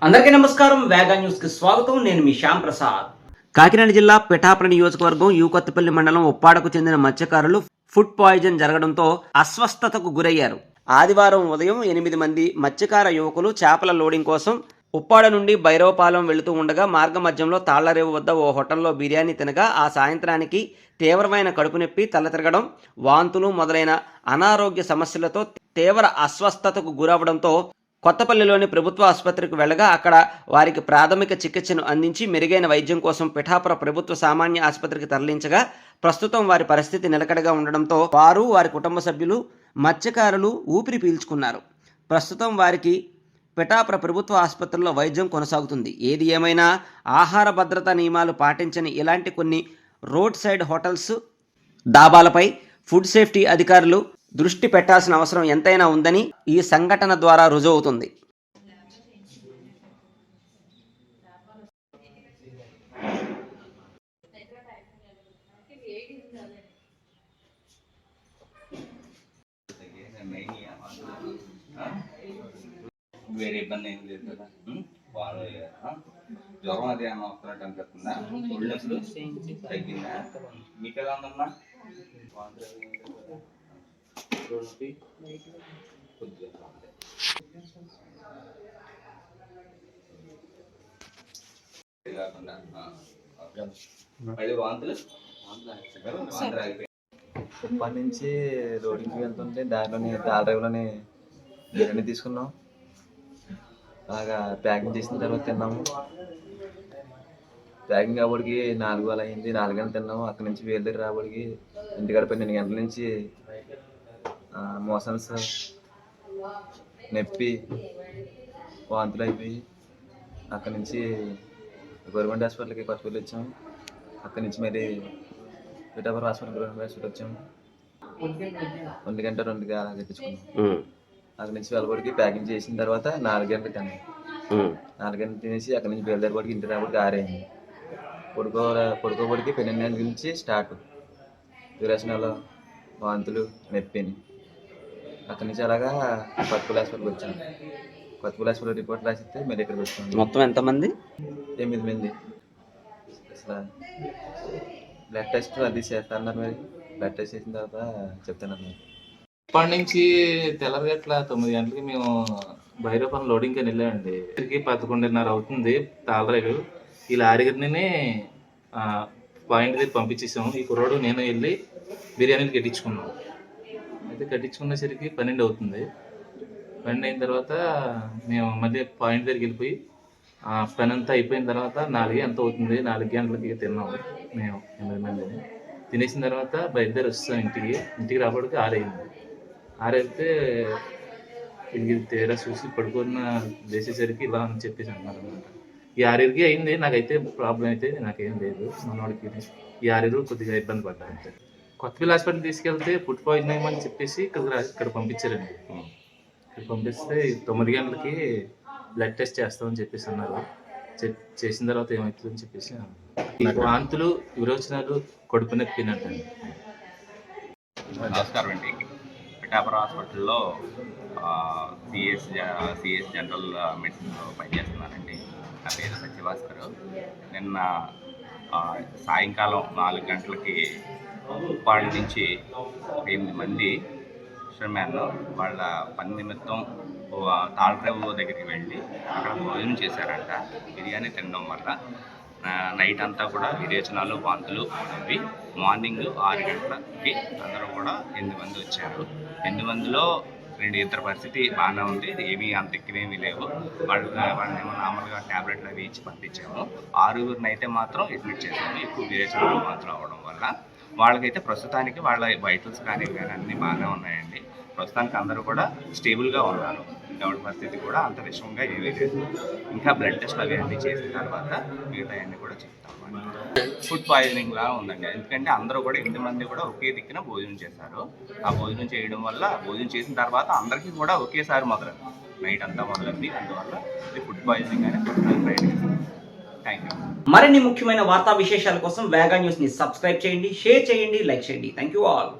అందరికీ నమస్కారం. వేగా న్యూస్ కి స్వాగతం. నేను మీ శ్యామ్ ప్రసాద్. కాకినాడ జిల్లా పిఠాపురం నియోజకవర్గం యూకొత్తపల్లి మండలం ఉప్పాడకు చెందిన మత్స్యకారులు ఫుడ్ పాయిజన్ జరగడంతో అస్వస్థతకు గురయ్యారు. ఆదివారం ఉదయం 8 మంది మత్స్యకార యువకులు చేపల లోడింగ్ కోసం ఉప్పాడ నుండి భైరవపాలెం వెళుతూ ఉండగా మార్గ మధ్యంలో తాళ్లరేవు వద్ద ఓ హోటల్లో బిర్యానీ తినగా ఆ సాయంత్రానికి తీవ్రమైన కడుపు నొప్పి, తల తిరగడం, వాంతులు మొదలైన అనారోగ్య సమస్యలతో తీవ్ర అస్వస్థతకు గురవడంతో కొత్తపల్లిలోని ప్రభుత్వ ఆసుపత్రికి వెళ్ళగా అక్కడ వారికి ప్రాథమిక చికిత్సను అందించి మెరుగైన వైద్యం కోసం పిఠాపురం ప్రభుత్వ సామాన్య ఆసుపత్రికి తరలించగా ప్రస్తుతం వారి పరిస్థితి నిలకడగా ఉండడంతో వారు, వారి కుటుంబ సభ్యులు, మత్స్యకారులు ఊపిరి పీల్చుకున్నారు. ప్రస్తుతం వారికి పిఠాపురం ప్రభుత్వ ఆసుపత్రిలో వైద్యం కొనసాగుతుంది. ఏది ఏమైనా ఆహార భద్రతా నియమాలు పాటించని ఇలాంటి కొన్ని రోడ్ సైడ్ హోటల్స్, డాబాలపై ఫుడ్ సేఫ్టీ అధికారులు దృష్టి పెట్టాల్సిన అవసరం ఎంతైనా ఉందని ఈ సంఘటన ద్వారా రుజువవుతుంది. వేరే ఇబ్బంది ఏం లేదు కదా. జ్వరం అది ఏమన్నా వస్తున్నట్టు అనిపిస్తుందా? ఒళ్ళప్పుడు తగ్గిందా? మీకు ఎలా ఉందమ్మా? ఇప్పటి నుంచి రోడ్డుకి వెళ్తుంటే దారిలోని తాళరేవులోని బిర్యానీ తీసుకున్నాం. బాగా ప్యాకింగ్ చేసిన తర్వాత తిన్నాము. ప్యాకింగ్ అవ్వడికి 4 అలా అయింది. 4 గంటలు తిన్నాము. అక్కడి నుంచి వేలు దగ్గర రాబడికి ఇంటికాడ 12 గంటల నుంచి మోషన్స్, నొప్పి, వాంతులు అయిపోయి అక్కడి నుంచి గవర్నమెంట్ హాస్పిటల్కి కొత్తపల్లి వచ్చాము. అక్కడి నుంచి మరి పిఠాపురం హాస్పిటల్ గవర్నమెంట్ హాస్పిటల్ వచ్చాము. 1 గంట 2 అలా తెప్పించుకున్నాం. అక్కడి నుంచి వెళ్ళబడికి ప్యాకింగ్ చేసిన తర్వాత 4 గంటలు తిన్నాం. 4 గంటలు తినేసి అక్కడి నుంచి బయలుదేరబడికి ఇంటి రాబడికి 6 అయింది. పడుకోబడికి 12 గంటల నుంచి స్టార్ట్ విరేచనాలు, వాంతులు, నొప్పిని. అక్కడి నుంచి అలాగా కొత్తపల్లి హాస్పిటల్కి వచ్చాను. కొత్తపల్లి హాస్పిటల్ రిపోర్ట్ రాసిస్తే మళ్ళీ ఇక్కడికి వచ్చాను. మొత్తం ఎంతమంది? 8 మంది. అసలు బ్లడ్ టెస్ట్ అది చేస్తాన్నారు. మరి బ్లడ్ టెస్ట్ చేసిన తర్వాత చెప్తాను. ఇప్పటి నుంచి తెల్లరగట్ల 9 గంటలకి మేము భైరవపాలెం లోడింగ్కి వెళ్ళామండి. 11:30 అవుతుంది. తాళరేవు ఈ లారీని పాయింట్ దగ్గర పంపించేసాము. ఈ కుర్రోడు నేను వెళ్ళి బిర్యానీలు కట్టించుకున్నాం. అయితే కట్టించుకునేసరికి 12 అవుతుంది. 12 అయిన తర్వాత మేము మళ్ళీ పాయింట్ దగ్గరికి వెళ్ళిపోయి పని అంతా అయిపోయిన తర్వాత 4 ఎంత అవుతుంది. 4 గంటలకి తిన్నాము మేము 8 మందిని. తినేసిన తర్వాత బయలుదేరి వస్తాం ఇంటికి రాబడికి 6 అయింది. 6 అయితే ఇంటికి తేడా చూసి పడుకున్న వేసేసరికి ఇలా అని చెప్పేసి అన్నారు అనమాట. ఈ 6 అయింది. నాకైతే ప్రాబ్లం అయితే నాకేం లేదు. మనవాడికి ఈ 6 కొద్దిగా ఇబ్బంది పడ్డా. అంతే. కొత్తపల్లి హాస్పిటల్ తీసుకెళ్తే ఫుడ్ పాయిజన్ అయ్యమని చెప్పేసి ఇక్కడ పంపించారండి. ఇక్కడ పంపిస్తే 9 గంటలకి బ్లడ్ టెస్ట్ చేస్తామని చెప్పేసి అన్నారు. చేసిన తర్వాత ఏమవుతుందని చెప్పేసి వాంతులు, విరోచనాలు, కడుపు నొప్పినట్టండి. నమస్కారం అండి. పిఠాపురం హాస్పిటల్లో సిఎస్ జనరల్ మెడిసిన్లో పనిచేస్తున్నానండి. నా పేరు సత్యభాస్కర్. నిన్న సాయంకాలం 4 గంటలకి ఉప్పాడ నుంచి 8 మంది ఫిషర్మ్యాన్ వాళ్ళ పని నిమిత్తం తాళరేవు దగ్గరికి వెళ్ళి అక్కడ భోజనం చేశారంట. బిర్యానీ తినడం వల్ల నైట్ అంతా కూడా విరేచనాలు, వాంతులు అవి. మార్నింగ్ 6 గంటలకి అందరూ కూడా 8 మంది వచ్చారు. 8 మందిలో 2 పరిస్థితి బాగానే ఉంది. ఏమీ అంత ఎక్కువేమీ లేవు. వాళ్ళని ఏమో నార్మల్గా ట్యాబ్లెట్లు అవి ఇచ్చి పంపించాము. 6గురిని అయితే మాత్రం అడ్మిట్ చేసాము. ఎక్కువ విరేచనాలు, వాంతులు అవ్వడం వల్ల వాళ్ళకైతే ప్రస్తుతానికి వాళ్ళ వైటల్స్ కానీ అన్నీ బాగానే ఉన్నాయండి. ప్రస్తుతానికి అందరూ కూడా స్టేబుల్గా ఉన్నారు. ఎవరి పరిస్థితి కూడా అంత విషయంగా ఏమీ లేదు. ఇంకా బ్లడ్ టెస్ట్ అవి అన్నీ చేసిన తర్వాత మిగతా అన్నీ కూడా చెప్తాము. ఫుడ్ పాయిజనింగ్ లా ఉందండి. ఎందుకంటే అందరూ కూడా 8 మంది కూడా ఒకే దిక్కున భోజనం చేశారు. ఆ భోజనం చేయడం వల్ల భోజనం చేసిన తర్వాత అందరికీ కూడా ఒకేసారి మొదలైంది. నైట్ అంతా మొదలైంది. అందువల్ల ఇది ఫుడ్ పాయిజనింగ్ అని థ్యాంక్ యూ. మరిన్ని ముఖ్యమైన వార్తా విశేషాల కోసం వేగా న్యూస్ ని సబ్స్క్రైబ్ చేయండి, షేర్ చేయండి, లైక్ చేయండి. Thank you all.